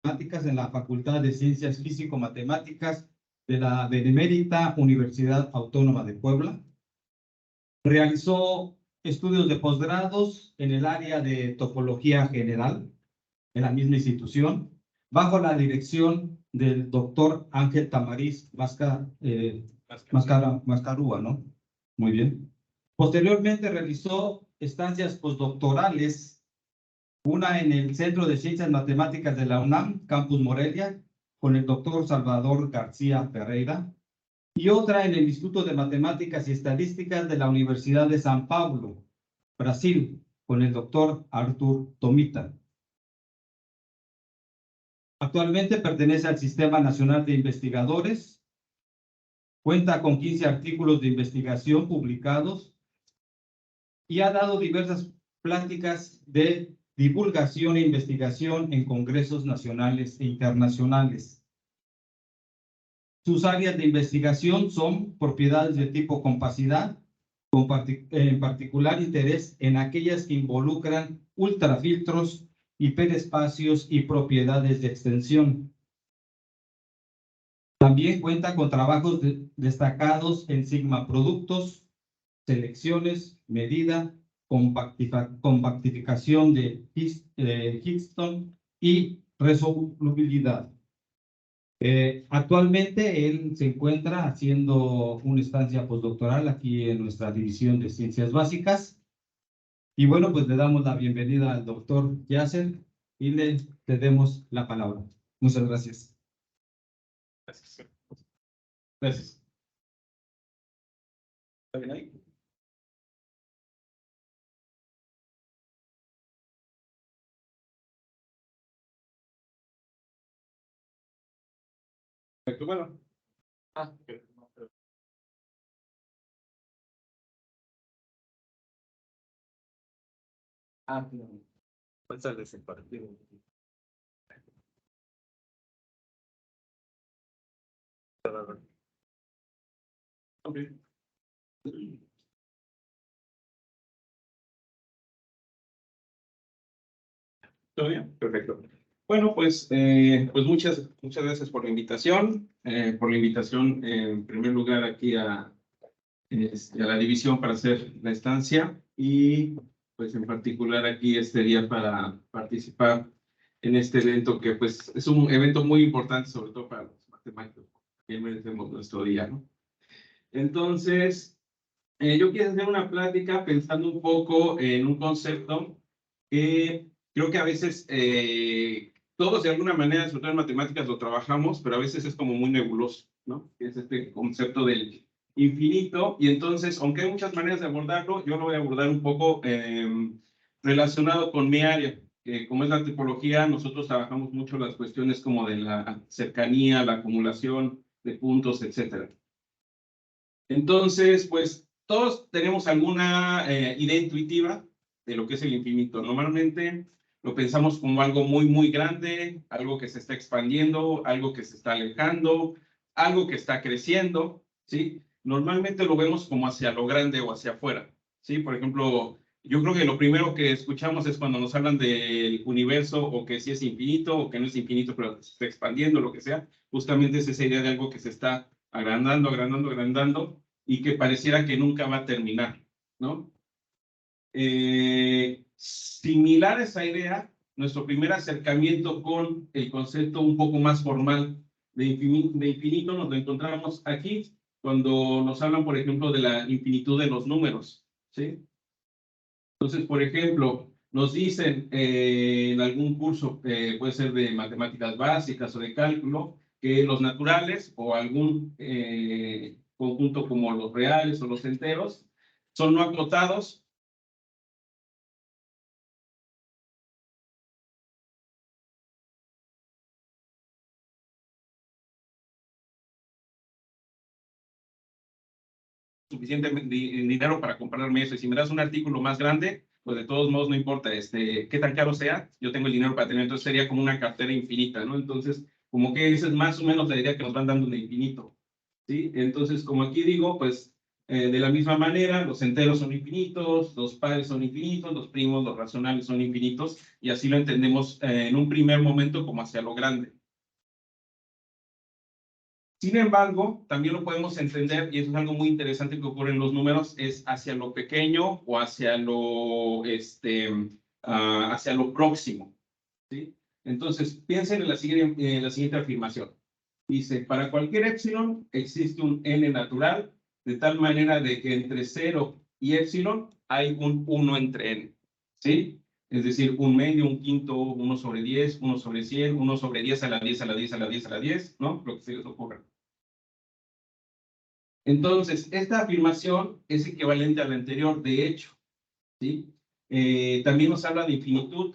matemáticas en la Facultad de Ciencias Físico-Matemáticas de la Benemérita Universidad Autónoma de Puebla. Realizó estudios de posgrados en el área de topología general en la misma institución, bajo la dirección del doctor Ángel Tamariz Mascarúa, ¿no? Muy bien. Posteriormente realizó estancias postdoctorales, una en el Centro de Ciencias Matemáticas de la UNAM, Campus Morelia, con el doctor Salvador García Ferreira, y otra en el Instituto de Matemáticas y Estadísticas de la Universidad de São Paulo, Brasil, con el doctor Arthur Tomita. Actualmente pertenece al Sistema Nacional de Investigadores, cuenta con 15 artículos de investigación publicados y ha dado diversas pláticas de divulgación e investigación en congresos nacionales e internacionales. Sus áreas de investigación son propiedades de tipo compacidad, en particular interés en aquellas que involucran ultrafiltros, hiperespacios y propiedades de extensión. También cuenta con trabajos destacados en sigma productos, selecciones, medida, compactificación de Higgston y resolubilidad. Actualmente él se encuentra haciendo una estancia postdoctoral aquí en nuestra división de Ciencias Básicas. Y bueno, pues le damos la bienvenida al doctor Yasser y le cedemos la palabra. Muchas gracias. Gracias. Gracias. ¿Está bien ahí? Perfecto, bueno. No. Pasarles el partido. Okay. ¿Todo bien? Perfecto. Bueno, pues muchas gracias por la invitación. En primer lugar, aquí a la división para hacer la estancia y, pues, en particular aquí este día para participar en este evento que, pues, es un evento muy importante, sobre todo para los matemáticos, que merecemos nuestro día, ¿no? Entonces, yo quiero hacer una plática pensando un poco en un concepto que creo que a veces todos de alguna manera, sobre todo en matemáticas, lo trabajamos, pero a veces es como muy nebuloso, ¿no? Es este concepto del infinito, y entonces, aunque hay muchas maneras de abordarlo, yo lo voy a abordar un poco relacionado con mi área. Como es la tipología, nosotros trabajamos mucho las cuestiones como de la cercanía, la acumulación de puntos, etcétera. Entonces, pues, todos tenemos alguna idea intuitiva de lo que es el infinito. Normalmente lo pensamos como algo muy, muy grande, algo que se está expandiendo, algo que se está alejando, algo que está creciendo, ¿sí? Normalmente lo vemos como hacia lo grande o hacia afuera, ¿sí? Por ejemplo, yo creo que lo primero que escuchamos es cuando nos hablan del universo, o que sí es infinito, o que no es infinito, pero se está expandiendo, lo que sea. Justamente es esa idea de algo que se está agrandando, agrandando, agrandando, y que pareciera que nunca va a terminar, ¿no? Similar a esa idea, nuestro primer acercamiento con el concepto un poco más formal de infinito nos lo encontramos aquí, cuando nos hablan, por ejemplo, de la infinitud de los números, ¿sí? Entonces, por ejemplo, nos dicen en algún curso, puede ser de matemáticas básicas o de cálculo, que los naturales o algún conjunto como los reales o los enteros son no acotados suficiente dinero para comprarme eso, y si me das un artículo más grande, pues de todos modos no importa qué tan caro sea, yo tengo el dinero para tener. Entonces sería como una cartera infinita, ¿no? Entonces, como que esa es más o menos la idea que nos van dando de infinito, ¿sí? Entonces, como aquí digo, pues De la misma manera, los enteros son infinitos, los pares son infinitos, los primos, los racionales son infinitos, y así lo entendemos en un primer momento como hacia lo grande. Sin embargo, también lo podemos entender, y eso es algo muy interesante que ocurre en los números, es hacia lo pequeño o hacia lo próximo, ¿sí? Entonces, piensen en la siguiente afirmación. Dice, para cualquier épsilon existe un n natural, de tal manera de que entre 0 y épsilon hay un 1 entre n, ¿sí? Es decir, un medio, un quinto, 1 sobre 10, 1 sobre 100, 1 sobre 10 a la 10 a la 10 a la 10 a la 10, ¿no? Lo que se les ocurra. Entonces, esta afirmación es equivalente a la anterior, de hecho, ¿sí? También nos habla de infinitud,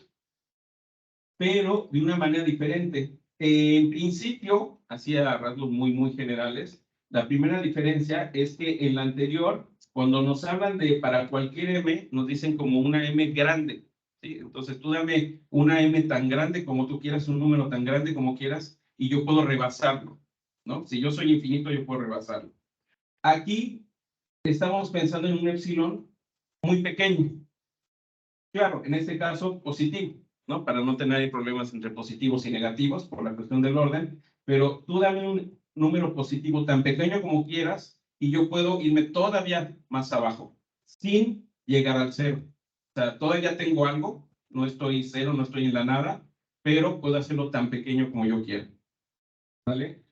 pero de una manera diferente. En principio, así a rasgos muy generales, la primera diferencia es que en la anterior, cuando nos hablan de para cualquier m, nos dicen como una m grande, ¿sí? Entonces tú dame una m tan grande como tú quieras, un número tan grande como quieras, y yo puedo rebasarlo, ¿no? Si yo soy infinito, yo puedo rebasarlo. Aquí estamos pensando en un epsilon muy pequeño. Claro, en este caso positivo, ¿no? Para no tener problemas entre positivos y negativos por la cuestión del orden, pero tú dame un número positivo tan pequeño como quieras y yo puedo irme todavía más abajo, sin llegar al cero. O sea, todavía tengo algo, no estoy cero, no estoy en la nada, pero puedo hacerlo tan pequeño como yo quiera, ¿vale?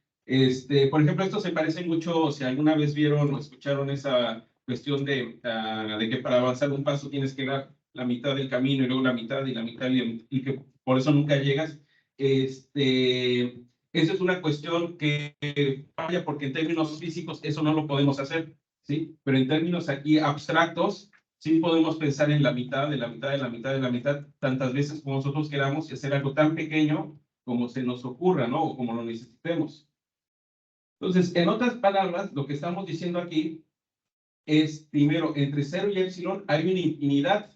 Por ejemplo, esto se parece mucho, si alguna vez vieron o escucharon esa cuestión de que para avanzar un paso tienes que dar la mitad del camino y luego la mitad y la mitad y que por eso nunca llegas. Eso es una cuestión que falla porque en términos físicos eso no lo podemos hacer, ¿sí? Pero en términos aquí abstractos, sí podemos pensar en la mitad de la mitad de la mitad de la mitad tantas veces como nosotros queramos y hacer algo tan pequeño como se nos ocurra, ¿no? O como lo necesitemos. Entonces, en otras palabras, lo que estamos diciendo aquí es, primero, entre 0 y épsilon hay una infinidad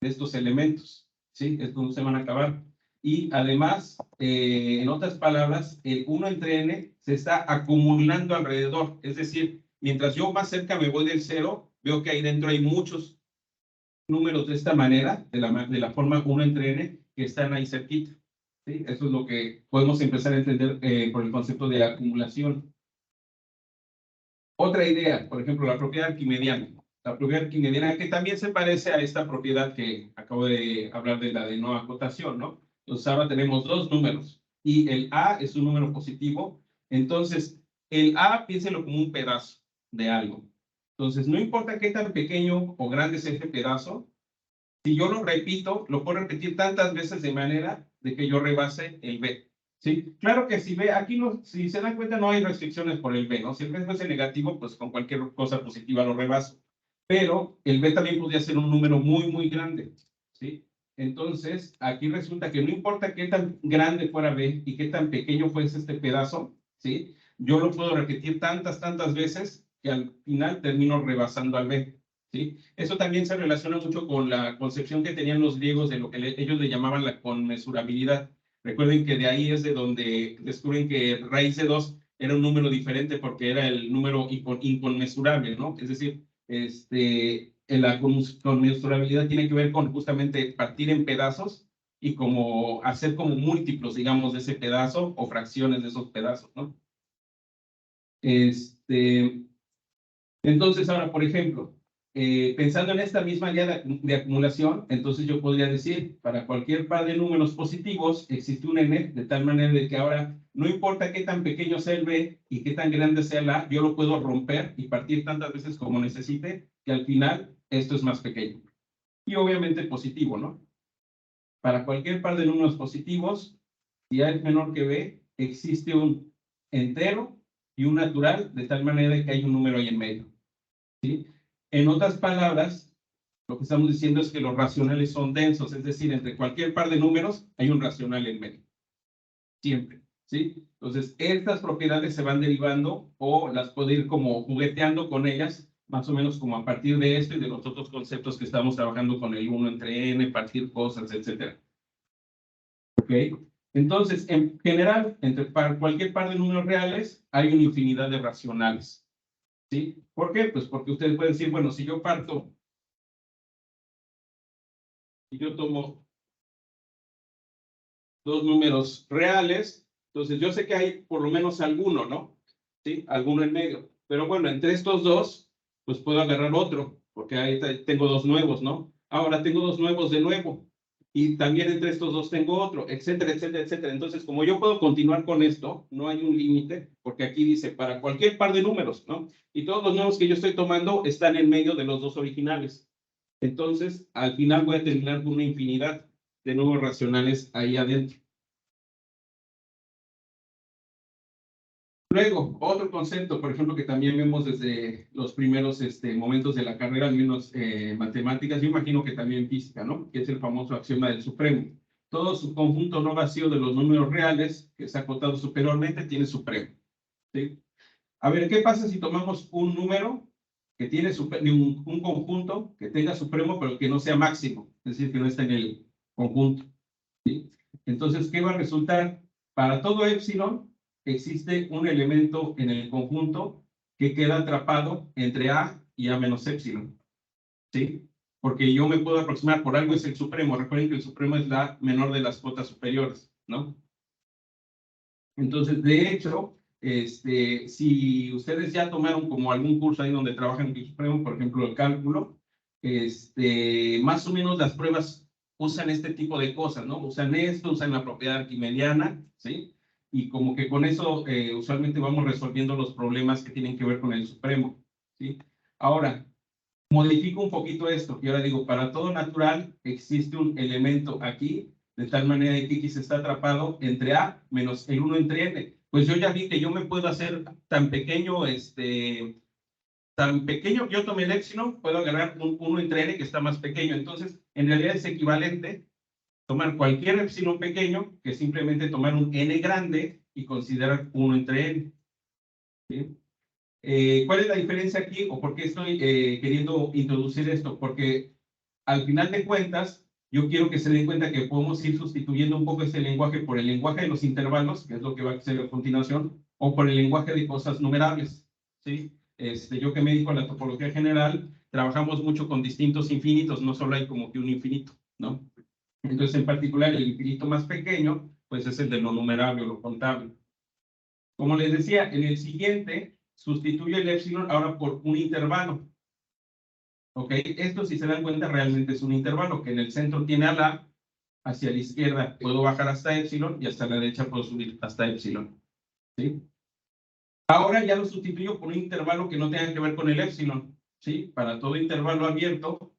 de estos elementos, ¿sí? Estos no se van a acabar. Y además, en otras palabras, el 1 entre n se está acumulando alrededor. Es decir, mientras yo más cerca me voy del 0, veo que ahí dentro hay muchos números de esta manera, de la forma 1 entre n, que están ahí cerquita, ¿sí? Eso es lo que podemos empezar a entender por el concepto de acumulación. Otra idea, por ejemplo, la propiedad arquimediana. La propiedad arquimediana que también se parece a esta propiedad que acabo de hablar de la de no acotación, ¿no? Entonces ahora tenemos dos números y el A es un número positivo. Entonces, el A piénselo como un pedazo de algo. Entonces, no importa qué tan pequeño o grande sea este pedazo, si yo lo repito, lo puedo repetir tantas veces de manera de que yo rebase el B. ¿Sí? Claro que si ve, aquí no, si se dan cuenta no hay restricciones por el B, ¿no? Si el B fuese negativo, pues con cualquier cosa positiva lo rebaso. Pero el B también podría ser un número muy grande, ¿sí? Entonces, aquí resulta que no importa qué tan grande fuera B y qué tan pequeño fuese este pedazo, ¿sí? Yo lo puedo repetir tantas veces que al final termino rebasando al B, ¿sí? Eso también se relaciona mucho con la concepción que tenían los griegos de lo que ellos le llamaban la conmensurabilidad. Recuerden que de ahí es de donde descubren que raíz de 2 era un número diferente porque era el número inconmensurable, ¿no? Es decir, la conmensurabilidad tiene que ver con justamente partir en pedazos y como hacer como múltiplos, digamos, de ese pedazo o fracciones de esos pedazos, ¿no? Entonces, ahora, por ejemplo, pensando en esta misma idea de acumulación, entonces yo podría decir, para cualquier par de números positivos existe un n, de tal manera de que ahora no importa qué tan pequeño sea el b y qué tan grande sea el a, yo lo puedo romper y partir tantas veces como necesite, que al final esto es más pequeño. Y obviamente positivo, ¿no? Para cualquier par de números positivos, si a es menor que b, existe un entero y un natural, de tal manera de que hay un número ahí en medio. ¿Sí? En otras palabras, lo que estamos diciendo es que los racionales son densos, es decir, entre cualquier par de números hay un racional en medio. Siempre, ¿sí? Entonces, estas propiedades se van derivando o las puedo ir como jugueteando con ellas, más o menos como a partir de esto y de los otros conceptos que estamos trabajando con el 1 entre n, partir cosas, etc. ¿Ok? Entonces, en general, entre cualquier par de números reales hay una infinidad de racionales. ¿Sí? ¿Por qué? Pues porque ustedes pueden decir, bueno, si yo parto y yo tomo dos números reales, entonces yo sé que hay por lo menos alguno, ¿no? ¿Sí? Alguno en medio. Pero bueno, entre estos dos, pues puedo agarrar otro, porque ahí tengo dos nuevos, ¿no? Ahora tengo dos nuevos de nuevo. Y también entre estos dos tengo otro, etcétera, etcétera, etcétera. Entonces, como yo puedo continuar con esto, no hay un límite, porque aquí dice para cualquier par de números, ¿no? Y todos los nuevos que yo estoy tomando están en medio de los dos originales. Entonces, al final voy a terminar con una infinidad de números racionales ahí adentro. Luego, otro concepto, por ejemplo, que también vemos desde los primeros momentos de la carrera, al menos matemáticas, yo imagino que también física, ¿no? Que es el famoso axioma del supremo. Todo su conjunto no vacío de los números reales, que es acotado superiormente, tiene supremo, ¿sí? A ver, ¿qué pasa si tomamos un número que tiene un conjunto que tenga supremo, pero que no sea máximo? Es decir, que no esté en el conjunto, ¿sí? Entonces, ¿qué va a resultar? Para todo épsilon, existe un elemento en el conjunto que queda atrapado entre A y A menos épsilon, ¿sí? Porque yo me puedo aproximar, por algo es el supremo. Recuerden que el supremo es la menor de las cuotas superiores, ¿no? Entonces, de hecho, si ustedes ya tomaron como algún curso ahí donde trabajan en el supremo, por ejemplo, el cálculo, más o menos las pruebas usan este tipo de cosas, ¿no? Usan esto, usan la propiedad arquimediana, ¿sí? Y como que con eso usualmente vamos resolviendo los problemas que tienen que ver con el supremo, ¿sí? Ahora, modifico un poquito esto, y ahora digo, para todo natural existe un elemento aquí, de tal manera que X está atrapado entre A menos el 1 entre N. Pues yo ya vi que yo me puedo hacer tan pequeño, yo tomé el épsilon, puedo agarrar un 1 entre N que está más pequeño. Entonces, en realidad es equivalente tomar cualquier épsilon pequeño que simplemente tomar un N grande y considerar 1 entre N, ¿sí? ¿Cuál es la diferencia aquí o por qué estoy queriendo introducir esto? Porque al final de cuentas, yo quiero que se den cuenta que podemos ir sustituyendo un poco este lenguaje por el lenguaje de los intervalos, que es lo que va a hacer a continuación, o por el lenguaje de cosas numerables, ¿sí? Yo que me dedico a la topología general, trabajamos mucho con distintos infinitos, no solo hay como que un infinito, ¿no? Entonces, en particular, el infinito más pequeño, pues es el de lo numerable o lo contable. Como les decía, en el siguiente, sustituyo el épsilon ahora por un intervalo. ¿Ok? Esto, si se dan cuenta, realmente es un intervalo que en el centro tiene a la, hacia la izquierda puedo bajar hasta épsilon y hasta la derecha puedo subir hasta épsilon, ¿sí? Ahora ya lo sustituyo por un intervalo que no tenga que ver con el épsilon, ¿sí? Para todo intervalo abierto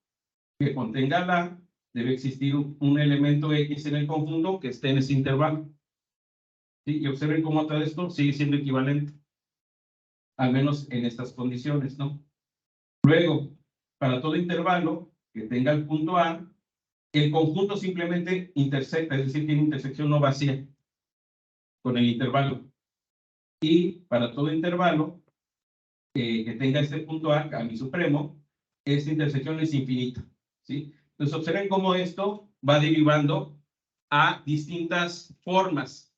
que contenga la, debe existir un elemento X en el conjunto que esté en ese intervalo, ¿sí? Y observen cómo todo esto sigue siendo equivalente, al menos en estas condiciones, ¿no? Luego, para todo intervalo que tenga el punto A, el conjunto simplemente intersecta, es decir, tiene intersección no vacía con el intervalo. Y para todo intervalo que tenga este punto A mi supremo, esta intersección es infinita, ¿sí? Entonces, observen cómo esto va derivando a distintas formas,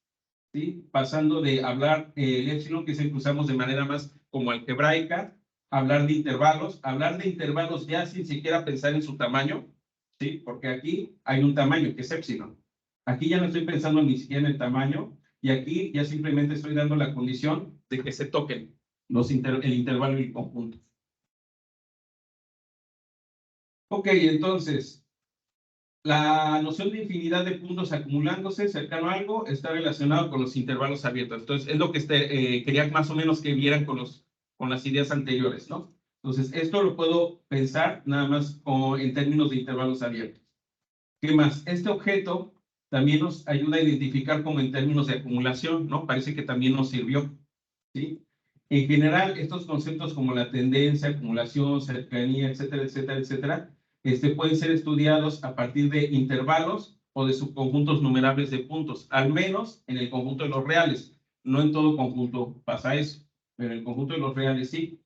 ¿sí? Pasando de hablar el épsilon, que es el que usamos de manera más como algebraica, hablar de intervalos ya sin siquiera pensar en su tamaño, ¿sí? Porque aquí hay un tamaño que es épsilon. Aquí ya no estoy pensando ni siquiera en el tamaño, y aquí ya simplemente estoy dando la condición de que se toquen el intervalo y el conjunto. Ok, entonces, la noción de infinidad de puntos acumulándose cercano a algo está relacionado con los intervalos abiertos. Entonces, es lo que quería más o menos que vieran con las ideas anteriores, ¿no? Entonces, esto lo puedo pensar nada más en términos de intervalos abiertos. ¿Qué más? Este objeto también nos ayuda a identificar como en términos de acumulación, ¿no? Parece que también nos sirvió, ¿sí? En general, estos conceptos como la tendencia, acumulación, cercanía, etcétera, etcétera, etcétera, pueden ser estudiados a partir de intervalos o de subconjuntos numerables de puntos, al menos en el conjunto de los reales. No en todo conjunto pasa eso, pero en el conjunto de los reales sí.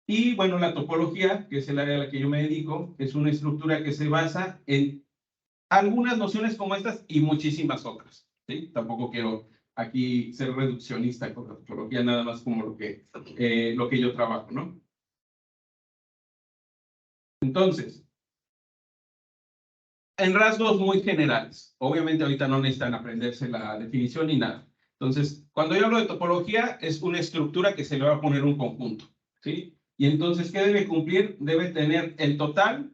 Y bueno, la topología, que es el área a la que yo me dedico, es una estructura que se basa en algunas nociones como estas y muchísimas otras, ¿sí? Tampoco quiero aquí ser reduccionista con la topología, nada más como lo que yo trabajo, ¿no? Entonces, en rasgos muy generales, obviamente ahorita no necesitan aprenderse la definición ni nada. Entonces, cuando yo hablo de topología, es una estructura que se le va a poner un conjunto, ¿sí? Y entonces, ¿qué debe cumplir? Debe tener el total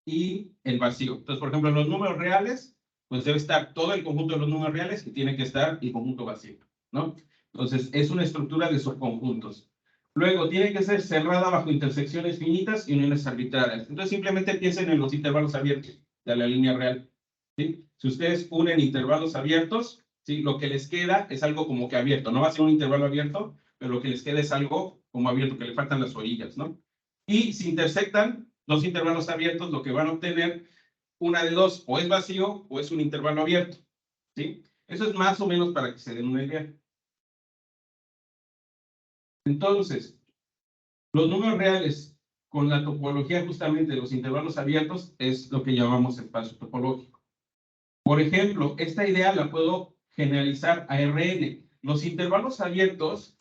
y el vacío. Entonces, por ejemplo, en los números reales, pues debe estar todo el conjunto de los números reales y tiene que estar el conjunto vacío, ¿no? Entonces, es una estructura de subconjuntos. Luego, tiene que ser cerrada bajo intersecciones finitas y uniones arbitrarias. Entonces, simplemente piensen en los intervalos abiertos de la línea real, ¿sí? Si ustedes unen intervalos abiertos, ¿sí? Lo que les queda es algo como que abierto. No va a ser un intervalo abierto, pero lo que les queda es algo como abierto, que le faltan las orillas, ¿no? Y si intersectan dos intervalos abiertos, lo que van a obtener, una de dos, o es vacío o es un intervalo abierto, ¿sí? Eso es más o menos para que se den una idea. Entonces, los números reales con la topología justamente de los intervalos abiertos es lo que llamamos espacio topológico. Por ejemplo, esta idea la puedo generalizar a Rn. Los intervalos abiertos,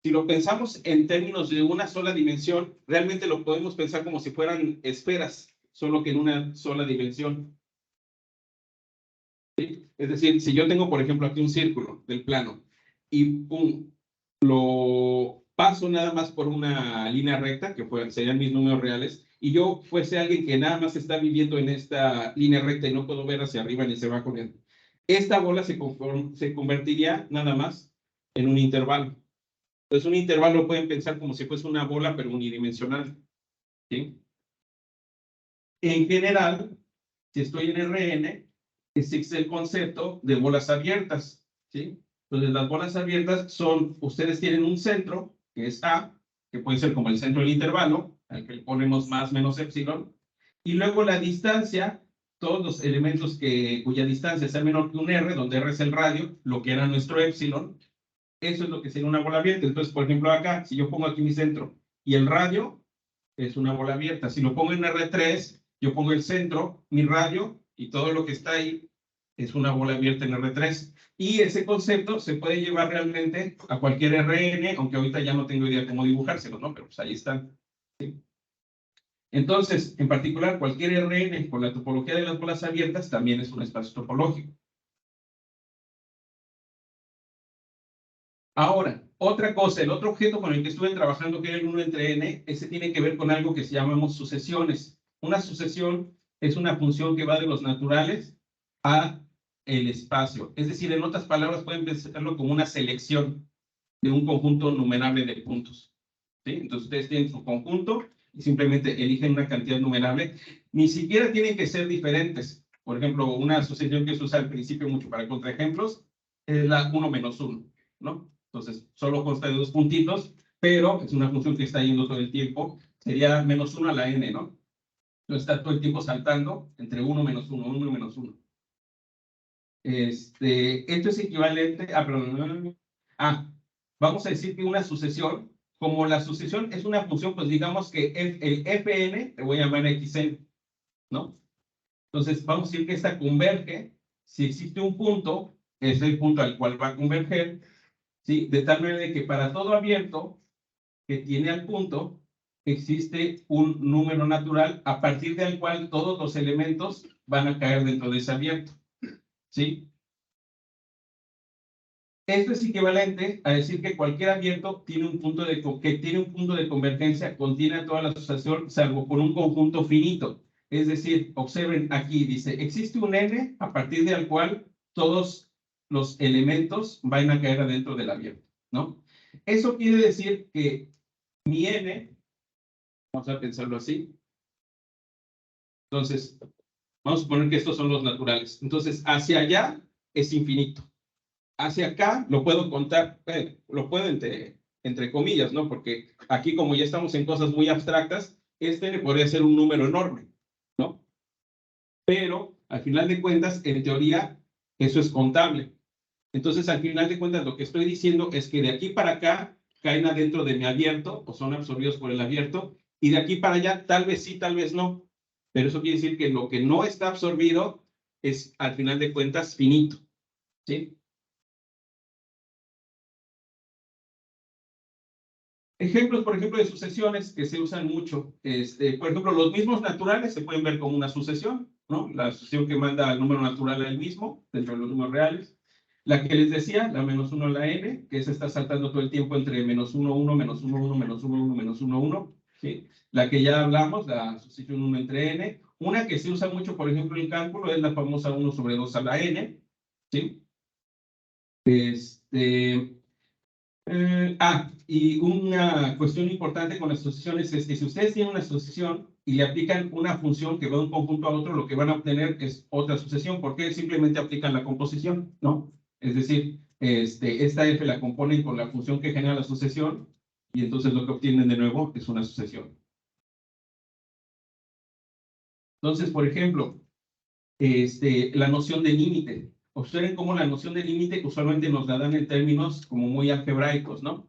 si lo pensamos en términos de una sola dimensión, realmente lo podemos pensar como si fueran esferas, solo que en una sola dimensión. ¿Sí? Es decir, si yo tengo, por ejemplo, aquí un círculo del plano y lo paso nada más por una línea recta, que serían mis números reales, y yo fuese alguien que nada más está viviendo en esta línea recta y no puedo ver hacia arriba ni se va corriendo, esta bola se convertiría nada más en un intervalo. Entonces, un intervalo pueden pensar como si fuese una bola, pero unidimensional, ¿sí? En general, si estoy en Rn, existe el concepto de bolas abiertas, ¿sí? Entonces, las bolas abiertas son, ustedes tienen un centro, que es A, que puede ser como el centro del intervalo, al que le ponemos más menos epsilon, y luego la distancia, todos los elementos cuya distancia sea menor que un R, donde R es el radio, lo que era nuestro epsilon, eso es lo que sería una bola abierta. Entonces, por ejemplo, acá, si yo pongo aquí mi centro y el radio, es una bola abierta. Si lo pongo en R3, yo pongo el centro, mi radio, y todo lo que está ahí es una bola abierta en R3. Y ese concepto se puede llevar realmente a cualquier Rn, aunque ahorita ya no tengo idea cómo dibujárselo, ¿no? Pero pues ahí están. ¿Sí? Entonces, en particular, cualquier Rn con la topología de las bolas abiertas también es un espacio topológico. Ahora, otra cosa, el otro objeto con el que estuve trabajando, que era el 1 entre n, ese tiene que ver con algo que llamamos sucesiones. Una sucesión es una función que va de los naturales a el espacio. Es decir, en otras palabras, pueden pensarlo como una selección de un conjunto numerable de puntos, ¿sí? Entonces, ustedes tienen su conjunto y simplemente eligen una cantidad numerable. Ni siquiera tienen que ser diferentes. Por ejemplo, una sucesión que se usa al principio mucho para contraejemplos es la 1 menos 1, ¿no? Entonces, solo consta de dos puntitos, pero es una función que está yendo todo el tiempo. Sería menos 1 a la n, ¿no? Entonces, está todo el tiempo saltando entre 1 menos 1, 1 menos 1. Esto es equivalente a... vamos a decir que una sucesión, como la sucesión es una función, pues digamos que el fn, te voy a llamar xn, ¿no? Entonces, vamos a decir que esta converge, si existe un punto, es el punto al cual va a converger, ¿sí? De tal manera que para todo abierto que tiene al punto, existe un número natural a partir del cual todos los elementos van a caer dentro de ese abierto, ¿sí? Esto es equivalente a decir que cualquier abierto tiene un punto de convergencia, contiene toda la asociación, salvo por un conjunto finito. Es decir, observen aquí, dice, existe un n a partir del cual todos los elementos van a caer adentro del abierto, ¿no? Eso quiere decir que mi n, vamos a pensarlo así, entonces, vamos a suponer que estos son los naturales. Entonces, hacia allá es infinito. Hacia acá lo puedo contar, lo puedo entre comillas, ¿no? Porque aquí, como ya estamos en cosas muy abstractas, podría ser un número enorme, ¿no? Pero, al final de cuentas, en teoría, eso es contable. Entonces, al final de cuentas, lo que estoy diciendo es que de aquí para acá caen adentro de mi abierto, o son absorbidos por el abierto, y de aquí para allá, tal vez sí, tal vez no. Pero eso quiere decir que lo que no está absorbido es, al final de cuentas, finito, ¿sí? Ejemplos, por ejemplo, de sucesiones que se usan mucho. Por ejemplo, los mismos naturales se pueden ver como una sucesión, ¿no? La sucesión que manda al número natural al mismo, dentro de los números reales. La que les decía, la -1 a la n, que esa está saltando todo el tiempo entre -1, 1, -1, 1, -1, 1, -1, 1, ¿sí? La que ya hablamos, la sucesión 1 entre n. Una que se usa mucho, por ejemplo, en el cálculo es la famosa 1 sobre 2 a la n, ¿sí? Y una cuestión importante con las asociaciones es que si ustedes tienen una asociación y le aplican una función que va de un conjunto a otro, lo que van a obtener es otra sucesión, porque simplemente aplican la composición, ¿no? Es decir, esta f la componen con la función que genera la sucesión, y entonces lo que obtienen de nuevo es una sucesión. Entonces, por ejemplo, la noción de límite. Observen cómo la noción de límite usualmente nos la dan en términos como muy algebraicos, ¿no?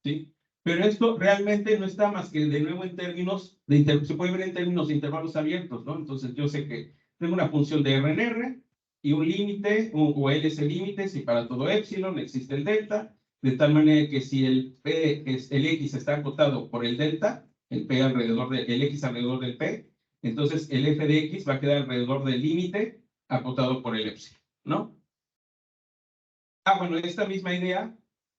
¿Sí? Pero esto realmente no está más que de nuevo en términos, se puede ver en términos de intervalos abiertos, ¿no? Entonces yo sé que tengo una función de R en R y un límite, o L es el límite, si para todo epsilon existe el delta, de tal manera que si el X está acotado por el delta, el X alrededor del P, entonces el f de x va a quedar alrededor del límite acotado por el epsilon, ¿no? Bueno, esta misma idea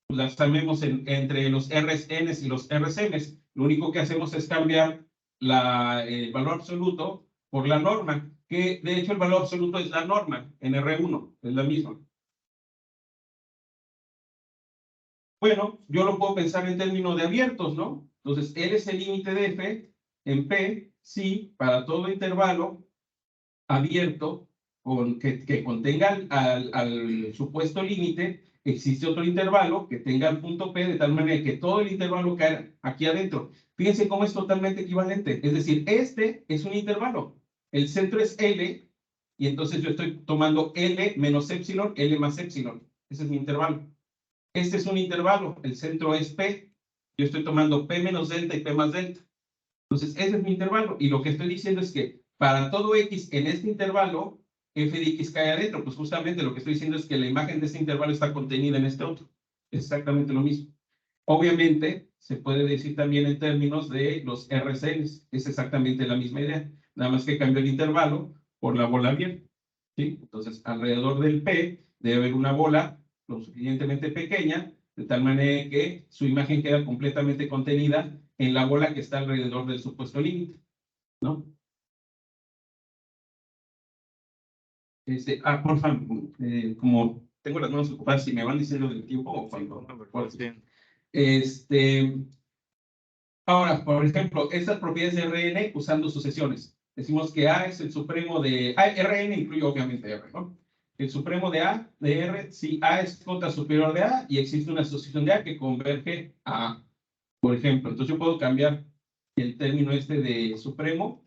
la sabemos entre los RSNs y los RSMs. Lo único que hacemos es cambiar el valor absoluto por la norma, que de hecho el valor absoluto es la norma en R1, es la misma. Bueno, yo lo puedo pensar en términos de abiertos, ¿no? Entonces, L es el límite de F en P, si para todo intervalo abierto que contenga al supuesto límite, existe otro intervalo que tenga el punto P de tal manera que todo el intervalo cae aquí adentro. Fíjense cómo es totalmente equivalente. Es decir, este es un intervalo. El centro es L y entonces yo estoy tomando L menos epsilon, L más epsilon. Ese es mi intervalo. Este es un intervalo. El centro es P. Yo estoy tomando P menos delta y P más delta. Entonces, ese es mi intervalo. Y lo que estoy diciendo es que para todo X en este intervalo, f de X cae adentro. Pues justamente lo que estoy diciendo es que la imagen de este intervalo está contenida en este otro. Es exactamente lo mismo. Obviamente, se puede decir también en términos de los RCNs. Es exactamente la misma idea. Nada más que cambio el intervalo por la bola abierta. ¿Sí? Entonces, alrededor del P debe haber una bola lo suficientemente pequeña, de tal manera que su imagen queda completamente contenida en la bola que está alrededor del supuesto límite, ¿no? Por favor, como tengo las manos ocupadas, si me van diciendo del tiempo o cuando... Ahora, por ejemplo, estas propiedades de Rn usando sucesiones. Decimos que A es el supremo de... Rn incluye obviamente R, ¿no? El supremo de A, de R, si A es cota superior de A y existe una asociación de A que converge a A, por ejemplo. Entonces yo puedo cambiar el término de supremo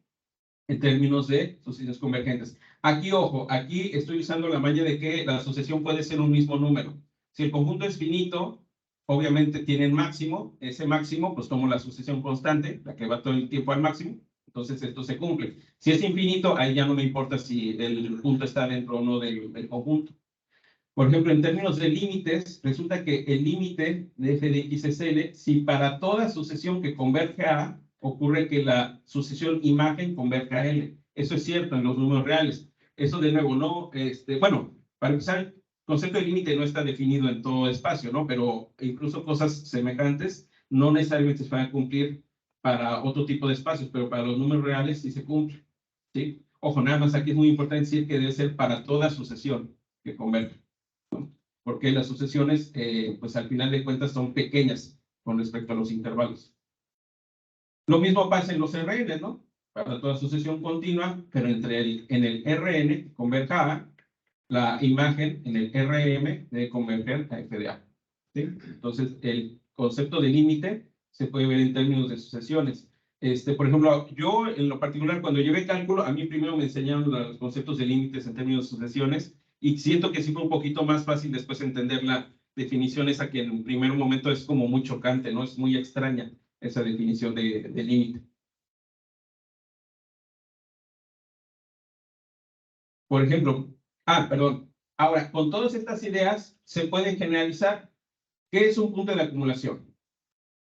en términos de sucesiones convergentes. Aquí, ojo, aquí estoy usando la malla de que la asociación puede ser un mismo número. Si el conjunto es finito, obviamente tienen máximo. Ese máximo, pues tomo la sucesión constante, la que va todo el tiempo al máximo. Entonces esto se cumple. Si es infinito, ahí ya no me importa si el punto está dentro o no del conjunto. Por ejemplo, en términos de límites, resulta que el límite de f de x es L si para toda sucesión que converge a A ocurre que la sucesión imagen converge a L. Eso es cierto en los números reales. Eso de nuevo no, bueno, para empezar, el concepto de límite no está definido en todo espacio, ¿no? Pero incluso cosas semejantes no necesariamente se van a cumplir para otro tipo de espacios, pero para los números reales sí se cumple, ¿sí? Ojo, nada más aquí es muy importante decir que debe ser para toda sucesión que converge, porque las sucesiones, pues al final de cuentas son pequeñas con respecto a los intervalos. Lo mismo pasa en los RN, ¿no? Para toda sucesión continua, pero en el RN converja A, la imagen en el RM debe converger a f de A. ¿Sí? Entonces, el concepto de límite se puede ver en términos de sucesiones. Por ejemplo, yo en lo particular, cuando llevé cálculo, a mí primero me enseñaron los conceptos de límites en términos de sucesiones, y siento que sí fue un poquito más fácil después entender la definición esa que en un primer momento es como muy chocante, ¿no? Es muy extraña esa definición de límite. Por ejemplo, perdón. Ahora, con todas estas ideas se pueden generalizar. ¿Qué es un punto de acumulación?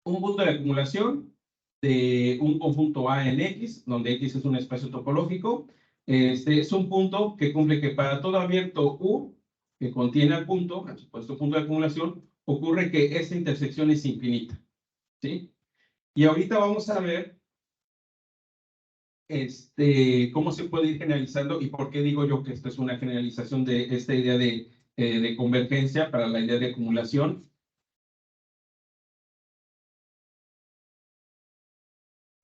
un punto de acumulación de un conjunto A en X, donde X es un espacio topológico. Es un punto que cumple que para todo abierto U que contiene el punto, el supuesto punto de acumulación, ocurre que esta intersección es infinita, ¿sí? Y ahorita vamos a ver cómo se puede ir generalizando y por qué digo yo que esto es una generalización de esta idea de convergencia para la idea de acumulación.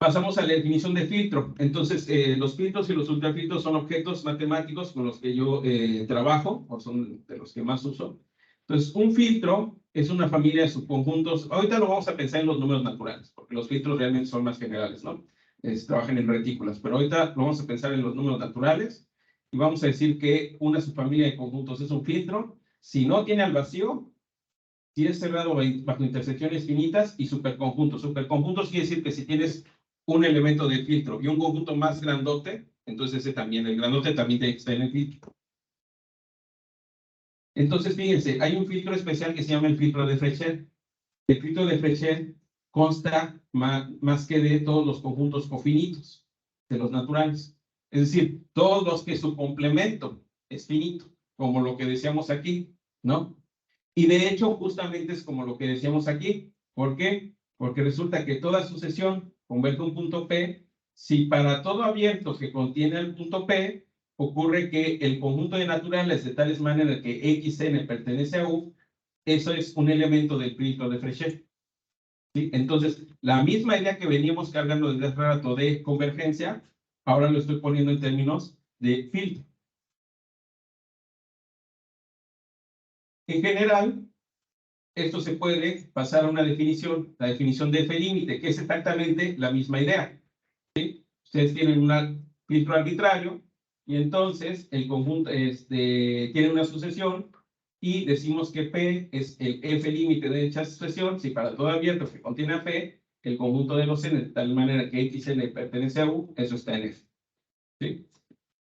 Pasamos a la definición de filtro. Entonces, los filtros y los ultrafiltros son objetos matemáticos con los que yo trabajo, o son de los que más uso. Entonces, un filtro es una familia de subconjuntos. Ahorita lo vamos a pensar en los números naturales, porque los filtros realmente son más generales, ¿no? Trabajan en retículas, pero ahorita lo vamos a pensar en los números naturales y vamos a decir que una subfamilia de conjuntos es un filtro si no tiene al vacío, si es cerrado bajo intersecciones finitas y superconjuntos. Superconjuntos quiere decir que si tienes un elemento de filtro y un conjunto más grandote, entonces ese también, el grandote también tiene que estar en el filtro. Entonces, fíjense, hay un filtro especial que se llama el filtro de Frechet. El filtro de Frechet consta más que de todos los conjuntos cofinitos, de los naturales. Es decir, todos los que su complemento es finito, como lo que decíamos aquí, ¿no? Y de hecho, justamente es como lo que decíamos aquí. ¿Por qué? Porque resulta que toda sucesión converge a un punto P si para todo abierto que contiene el punto P ocurre que el conjunto de naturales de tales manera que Xn pertenece a U, eso es un elemento del filtro de Frechet. ¿Sí? Entonces, la misma idea que veníamos cargando desde hace rato de convergencia, ahora lo estoy poniendo en términos de filtro. En general, esto se puede pasar a una definición, la definición de F límite, que es exactamente la misma idea. ¿Sí? Ustedes tienen un filtro arbitrario y entonces el conjunto tiene una sucesión y decimos que P es el F límite de dicha sucesión si para todo abierto que contiene a P, el conjunto de los n de tal manera que Xn pertenece a U, eso está en F. ¿Sí?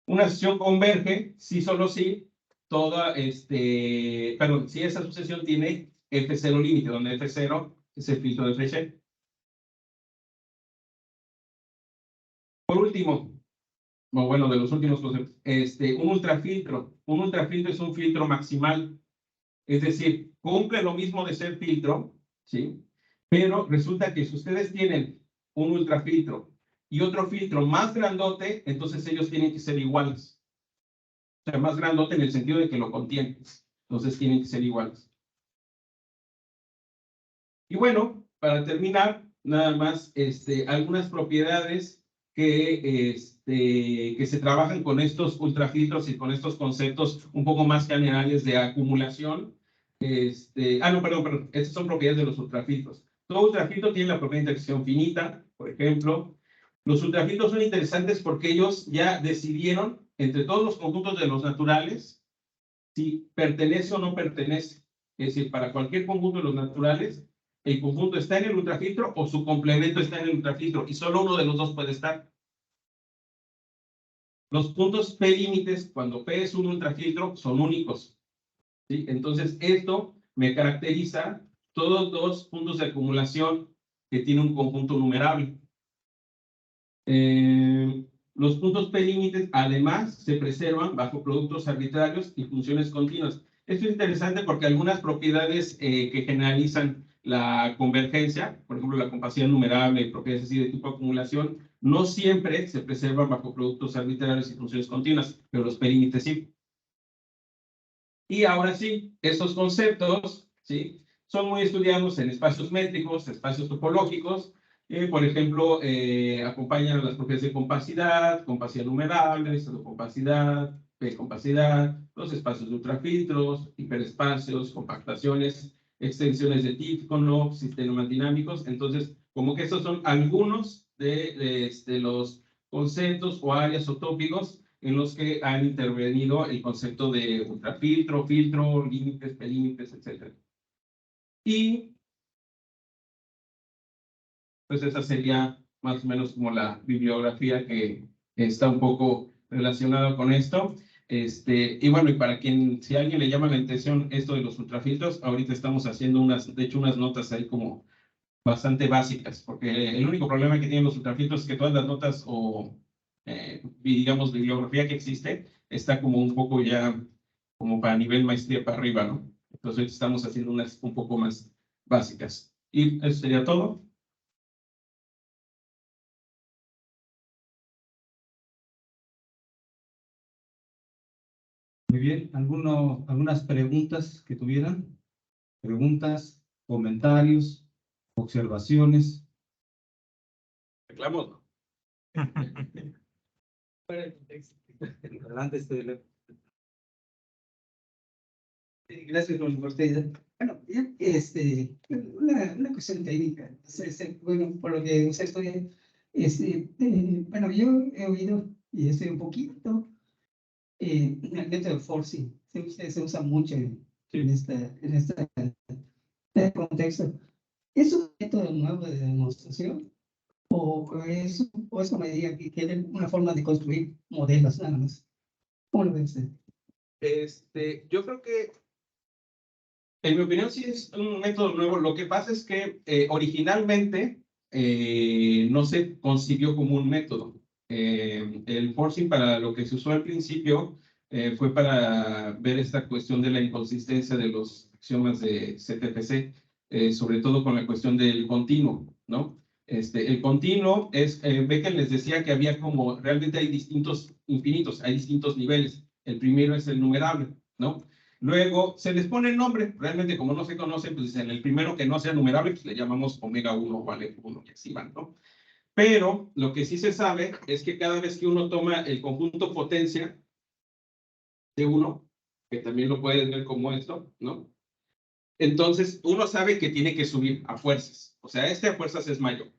Una sucesión converge si solo si toda, perdón, si esa sucesión tiene F0 límite, donde F0 es el filtro de Frechet. Por último, bueno, de los últimos conceptos, un ultrafiltro. Un ultrafiltro es un filtro maximal, es decir, cumple lo mismo de ser filtro, ¿sí? Pero resulta que si ustedes tienen un ultrafiltro y otro filtro más grandote, entonces ellos tienen que ser iguales. O sea, más grandote en el sentido de que lo contiene. Entonces tienen que ser iguales. Y bueno, para terminar, nada más algunas propiedades que se trabajan con estos ultrafiltros y con estos conceptos un poco más generales de acumulación. No, perdón. Estas son propiedades de los ultrafiltros. Todo ultrafiltro tiene la propiedad de intersección finita, por ejemplo. Los ultrafiltros son interesantes porque ellos ya decidieron entre todos los conjuntos de los naturales si pertenece o no pertenece. Es decir, para cualquier conjunto de los naturales, el conjunto está en el ultrafiltro o su complemento está en el ultrafiltro y solo uno de los dos puede estar. Los puntos P límites, cuando P es un ultrafiltro, son únicos. ¿Sí? Entonces, esto me caracteriza todos los puntos de acumulación que tiene un conjunto numerable. Los puntos P límites, además, se preservan bajo productos arbitrarios y funciones continuas. Esto es interesante porque algunas propiedades que generalizan la convergencia, por ejemplo, la compacidad numerable, propiedades así de tipo acumulación, no siempre se preservan bajo productos arbitrarios y funciones continuas, pero los P límites sí. Y ahora sí, estos conceptos, ¿sí?, son muy estudiados en espacios métricos, espacios topológicos. Por ejemplo, acompañan a las propiedades de compacidad numerable, compacidad, P-compacidad, los espacios de ultrafiltros, hiperespacios, compactaciones, extensiones de Tíchono, sistemas dinámicos. Entonces, como que estos son algunos de los conceptos o áreas o tópicos en los que han intervenido el concepto de ultrafiltro, filtro, límites, pelímites, etc. Y pues esa sería más o menos como la bibliografía que está un poco relacionada con esto. Y bueno, y para quien, si a alguien le llama la atención esto de los ultrafiltros, ahorita estamos haciendo de hecho unas notas ahí como bastante básicas, porque el único problema que tienen los ultrafiltros es que todas las notas o, digamos, bibliografía que existe está como un poco ya, como para nivel maestría para arriba, ¿no? Entonces estamos haciendo unas un poco más básicas. Y eso sería todo. Muy bien, algunas preguntas que tuvieran, preguntas, comentarios, observaciones. Reclamos, ¿no? Adelante, Gracias, don Ortega. Bueno, una cuestión técnica. Bueno, por lo que usted estudia, bueno, yo he oído y estoy un poquito el método forcing. Se usa mucho en este contexto. ¿Es un método nuevo de demostración o es como diría que tiene una forma de construir modelos nada más? ¿Cómo lo ve usted? Yo creo que, en mi opinión, sí es un método nuevo. Lo que pasa es que originalmente no se concibió como un método. El forcing, para lo que se usó al principio, fue para ver esta cuestión de la inconsistencia de los axiomas de CTPC, sobre todo con la cuestión del continuo, ¿no? El continuo es, ve que les decía que había como, realmente hay distintos infinitos, hay distintos niveles. El primero es el numerable, ¿no? Luego se les pone el nombre, realmente como no se conocen, pues en el primero que no sea numerable, pues le llamamos omega 1 o alef 1, y así van, ¿no? Pero lo que sí se sabe es que cada vez que uno toma el conjunto potencia de 1, que también lo puedes ver como esto, ¿no? Entonces uno sabe que tiene que subir a fuerzas, o sea, este a fuerzas es mayor.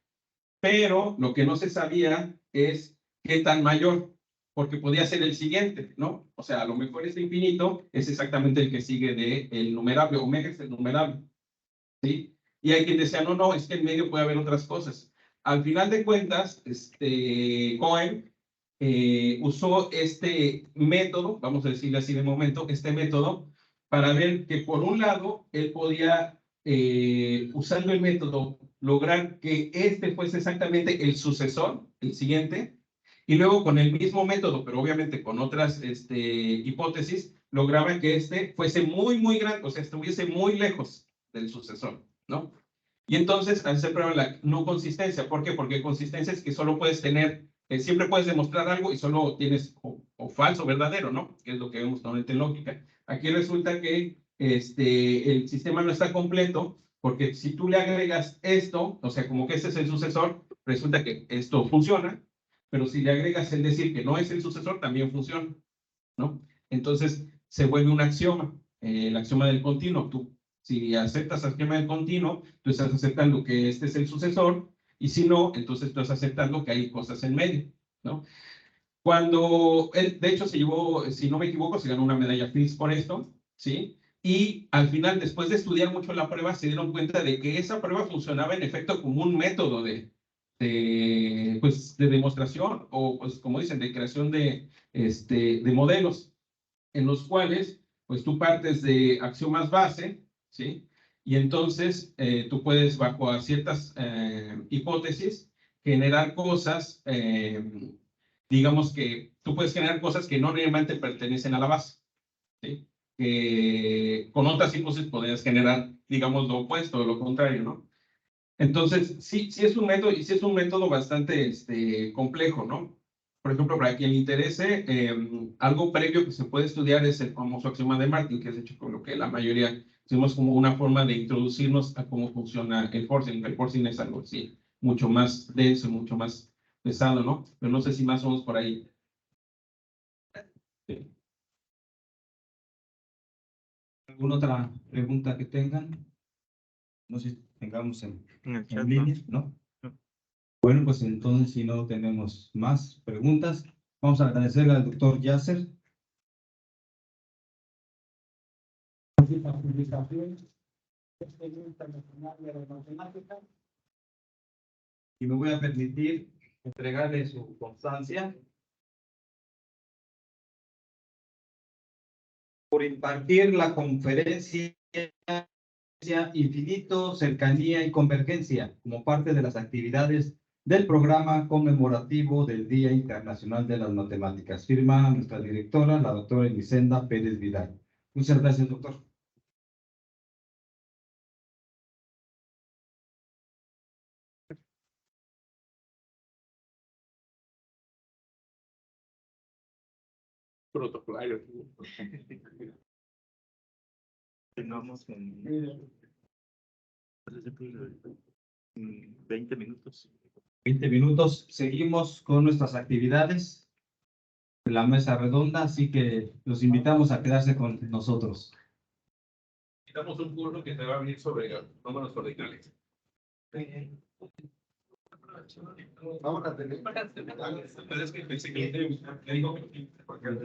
Pero lo que no se sabía es qué tan mayor, porque podía ser el siguiente, ¿no? O sea, a lo mejor este infinito es exactamente el que sigue del numerable, omega es el numerable, ¿sí? Y hay quien decía, no, no, es que en medio puede haber otras cosas. Al final de cuentas, Cohen usó este método, vamos a decirle así de momento, este método, para ver que por un lado, él podía, usando el método, lograr que este fuese exactamente el sucesor, el siguiente, y luego con el mismo método, pero obviamente con otras hipótesis, lograba que este fuese muy, muy grande, o sea, estuviese muy lejos del sucesor, ¿no? Y entonces, al ser prueba la no consistencia, ¿por qué? Porque consistencia es que solo puedes tener, siempre puedes demostrar algo y solo tienes o falso o verdadero, ¿no? Que es lo que vemos normalmente en lógica. Aquí resulta que el sistema no está completo porque si tú le agregas esto, o sea, como que este es el sucesor, resulta que esto funciona, pero si le agregas el decir que no es el sucesor, también funciona, ¿no? Entonces, se vuelve un axioma, el axioma del continuo. Tú, si aceptas el axioma del continuo, tú estás aceptando que este es el sucesor, y si no, entonces estás aceptando que hay cosas en medio, ¿no? Cuando él, de hecho, se llevó, si no me equivoco, se ganó una medalla Fields por esto, ¿sí? Y al final, después de estudiar mucho la prueba, se dieron cuenta de que esa prueba funcionaba en efecto como un método pues, de demostración o, pues, como dicen, de creación de modelos, en los cuales, pues, tú partes de axiomas base, ¿sí? Y entonces tú puedes, bajo ciertas hipótesis, generar cosas, digamos que tú puedes generar cosas que no realmente pertenecen a la base, ¿sí? Que con otras hipótesis podrías generar, digamos, lo opuesto o lo contrario, ¿no? Entonces, sí, sí es un método, y sí es un método bastante complejo, ¿no? Por ejemplo, para quien le interese, algo previo que se puede estudiar es el famoso axioma de Martin, que es hecho con lo que la mayoría hacemos como una forma de introducirnos a cómo funciona el forcing. El forcing es algo así, mucho más denso, mucho más pesado, ¿no? Pero no sé si más o menos por ahí. Sí. ¿Alguna otra pregunta que tengan? No sé si tengamos en chat, línea, ¿no? No. Bueno, pues entonces, si no tenemos más preguntas, vamos a agradecerle al doctor Yasser. Y me voy a permitir entregarle su constancia por impartir la conferencia Infinito, Cercanía y Convergencia, como parte de las actividades del programa conmemorativo del Día Internacional de las Matemáticas. Firma nuestra directora, la doctora Elisenda Pérez Vidal. Muchas gracias, doctor. Protocolario. Tengamos en 20 minutos. 20 minutos. Seguimos con nuestras actividades de la mesa redonda, así que los invitamos a quedarse con nosotros. Necesitamos un curso que se va a venir sobre números ordinales. Vamos a tener. Pero es que pensé que le digo porque